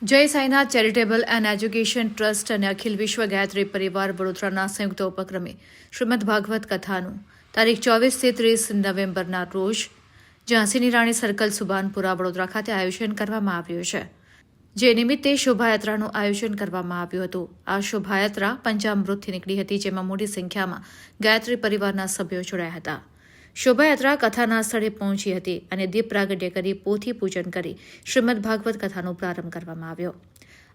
જય Sainath charitable and education trust અને અખિલ વિશ્વ ગાયત્રી પરિવાર વડોદરાના સંયુક્ત ઉપક્રમે શ્રીમદ ભાગવત કથાનું તારીખ 24 થી 30 નવેમ્બરના રોજ ઝાંસીની રાણી સર્કલ સુભાનપુરા વડોદરા ખાતે આયોજન કરવામાં આવ્યું છે, જે નિમિત્તે શોભાયાત્રાનું આયોજન કરવામાં આવ્યું હતું। આ શોભાયાત્રા પંચામૃતથી નીકળી હતી, જેમાં મોટી સંખ્યામાં ગાયત્રી પરિવારના સભ્યો જોડાયા હતા। શોભાયાત્રા કથાના સ્થળે પહોંચી હતી અને દીપ પ્રાગટ્ય કરી પોથી પૂજન કરી શ્રીમદ ભાગવત કથાનો પ્રારંભ કરવામાં આવ્યો।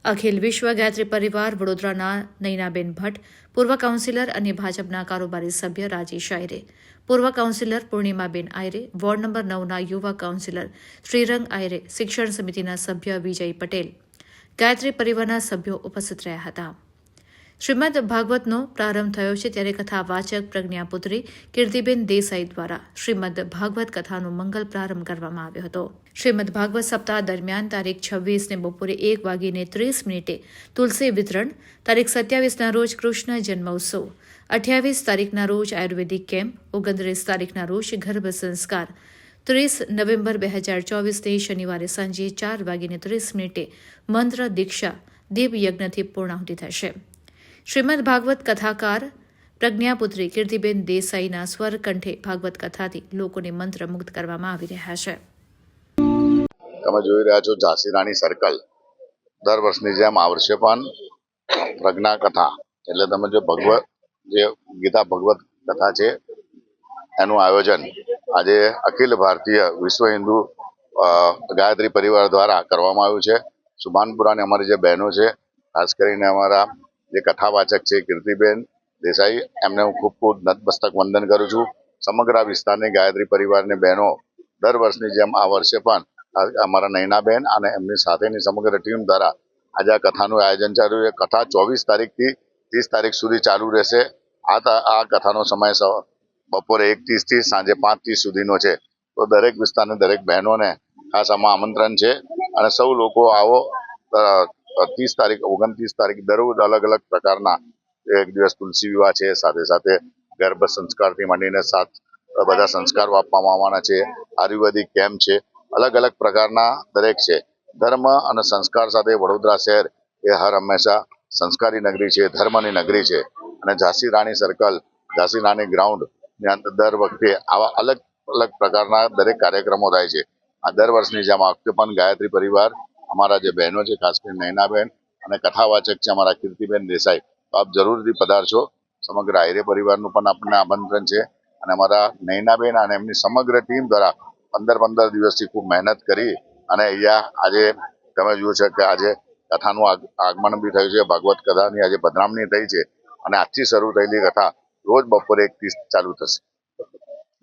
અખિલ વિશ્વ ગાયત્રી પરિવાર વડોદરાના નૈનાબેન ભટ્ટ, પૂર્વ કાઉન્સિલર અને ભાજપના કારોબારી સભ્ય રાજેશ આયરે, પૂર્વ કાઉન્સિલર પૂર્ણિમાબેન આયરે, વોર્ડ નંબર 9ના યુવા કાઉન્સિલર શ્રીરંગ આયરે, શિક્ષણ સમિતિના સભ્ય વિજય પટેલ, ગાયત્રી પરિવારના સભ્યો ઉપસ્થિત રહ્યા હતા। શ્રીમદ ભાગવતનો પ્રારંભ થયો છે ત્યારે કથાવાચક પ્રજ્ઞાપુત્રી કીર્તિબેન દેસાઈ દ્વારા શ્રીમદ ભાગવત કથાનો મંગલ પ્રારંભ કરવામાં આવ્યો હતો। શ્રીમદ ભાગવત સપ્તાહ દરમિયાન તારીખ 26 ને બપોરે 1:30 તુલસી વિતરણ, તારીખ 27ના રોજ કૃષ્ણ જન્મોત્સવ, 28 તારીખના રોજ આયુર્વેદિક કેમ્પ, 29 તારીખના રોજ ગર્ભ સંસ્કાર, 30 નવેમ્બર 2024 શનિવારે સાંજે 4:30 મંત્ર દીક્ષા દીપ યજ્ઞથી પૂર્ણાહુતિ થશે। શ્રીમદ ભાગવત કથાકાર પ્રજ્ઞાપુત્રી કીર્તિબેન દેસાઈના સ્વર કંઠે ભાગવત કથાથી લોકોને મંત્રમુગ્ધ કરવામાં આવી રહ્યા છે। તમે જોઈ રહ્યા છો ઝાંસી રાણી સર્કલ દર વર્ષની જેમ આ વર્ષે પણ પ્રજ્ઞા કથા એટલે તમે જે ગીતા ભગવત કથા છે એનું આયોજન આજે અખિલ ભારતીય વિશ્વ હિન્દુ ગાયત્રી પરિવાર દ્વારા કરવામાં આવ્યું છે। સુભાનપુરાની અમારી જે બહેનો છે, ખાસ કરીને અમારા જે કથાવાચક છે કીર્તિબેન દેસાઈ, એમને હું ખૂબ ખૂબ નતમસ્તક વંદન કરું છું। સમગ્ર વિસ્તારની ગાયત્રી પરિવારની બહેનો દર વર્ષની જેમ આ વર્ષે પણ અમારા નૈનાબેન અને એમની સાથેની સમગ્ર ટીમ દ્વારા આજે આ કથાનું આયોજન ચાલુ છે। કથા 24 તારીખથી 30 તારીખ સુધી ચાલુ રહેશે। આ કથાનો સમય બપોરે 1:30 થી સાંજે 5:30 સુધીનો છે। તો દરેક વિસ્તારની દરેક બહેનોને ખાસ આમાં આમંત્રણ છે અને સૌ લોકો આવો। 30 તારીખ 29 તારીખ દરરોજ અલગ અલગ પ્રકારના એક દિવસ તુલસી વિવાહ છે, સાથે સાથે ગર્ભ સંસ્કારથી માંડીને બધા સંસ્કારો આપવામાં આવવાના છે, આયુર્વેદિક કેમ્પ છે, અલગ અલગ પ્રકારના દરેક છે। ધર્મ અને સંસ્કાર સાથે વડોદરા શહેર એ હર હંમેશા સંસ્કારી નગરી છે, ધર્મની નગરી છે અને ઝાંસી રાણી સર્કલ, ઝાંસી રાણી ગ્રાઉન્ડ ની અંદર દર વખતે આવા અલગ અલગ પ્રકારના દરેક કાર્યક્રમો થાય છે। આ દર વર્ષની જેમ આ વખતે પણ ગાયત્રી પરિવાર અમારા જે બહેનો છે, ખાસ કરીને નૈનાબેન અને કથાવાચક છે અમારા કીર્તિબેન દેસાઈ, તો આપ જરૂરથી પધારશો। સમગ્ર આયરે પરિવારનું પણ આપણને આમંત્રણ છે અને અમારા નૈનાબેન અને એમની સમગ્ર ટીમ દ્વારા 15 દિવસથી ખૂબ મહેનત કરી અને અહીંયા આજે તમે જુઓ છો કે આજે કથાનું આગમન બી થયું છે। ભાગવત કથાની આજે પધરામણી થઈ છે અને આજથી શરૂ થયેલી કથા રોજ બપોરે 1:30 ચાલુ થશે।